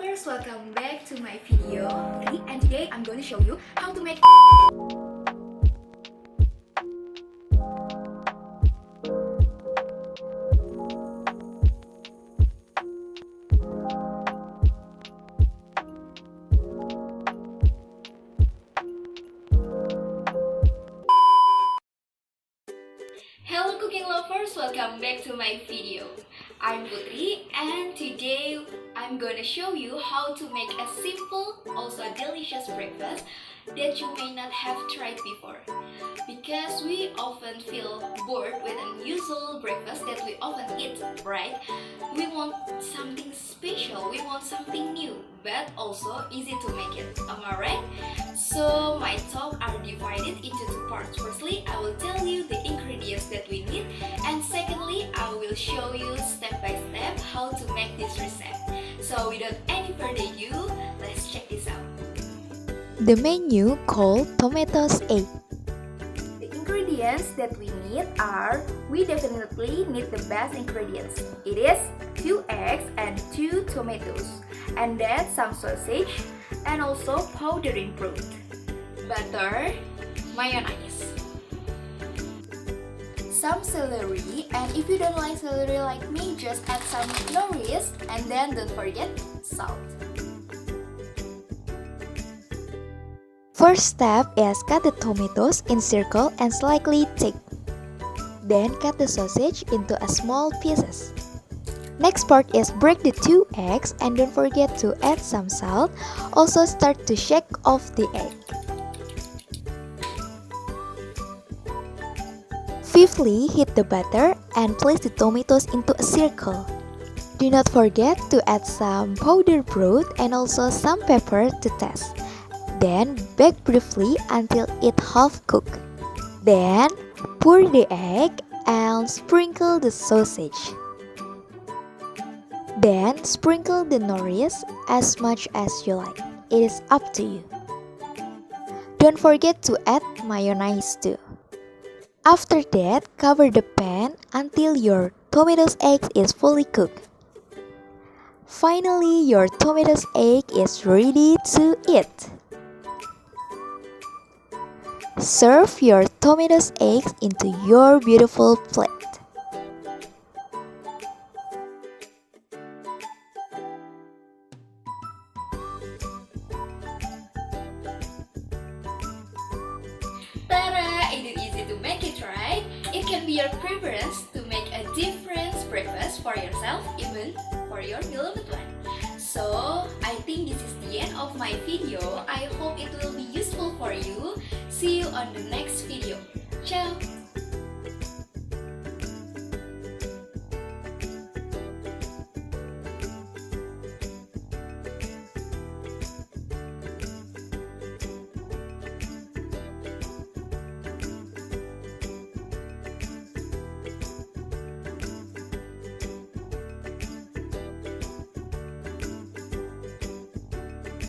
lovers, welcome back to my video. And today I'm going to show you how to make Hello cooking lovers, welcome back to my video. I'm Putri and today I'm gonna show you how to make a simple, also delicious breakfast that you may not have tried before. Because we often feel bored with an usual breakfast that we often eat, right? We want something special, we want something new, but also easy to make it, am I right? So my talk are divided into two parts. Firstly, I will tell you the ingredients that we need, and secondly, I will show you step by step how to make this recipe. So without any further ado, let's check this out. The menu called Tomatoes Egg. The ingredients that we need are, we definitely need the best ingredients. It is 2 eggs and 2 tomatoes, and then some sausage, and also powdered fruit, butter, mayonnaise, some celery, and if you don't like celery like me, just add some nourish, and then don't forget salt. First step is cut the tomatoes in circle and slightly thick. Then cut the sausage into a small pieces. Next part is break the 2 eggs and don't forget to add some salt. Also start to shake off the egg. Fifthly, heat the butter and place the tomatoes into a circle. Do not forget to add some powdered fruit and also some pepper to taste. Then bake briefly until it half cooked. Then pour the egg and sprinkle the sausage. Then sprinkle the nourish as much as you like. It is up to you. Don't forget to add mayonnaise too. After that, cover the pan until your tomatoes egg is fully cooked. Finally, your tomatoes egg is ready to eat. Serve your tomatoes eggs into your beautiful plate. Ta-da! It is easy to make it, right? It can be your preference to make a different breakfast for yourself, even for your beloved one. So, I think this is the end of my video. I hope it will be useful for you. See you on the next video.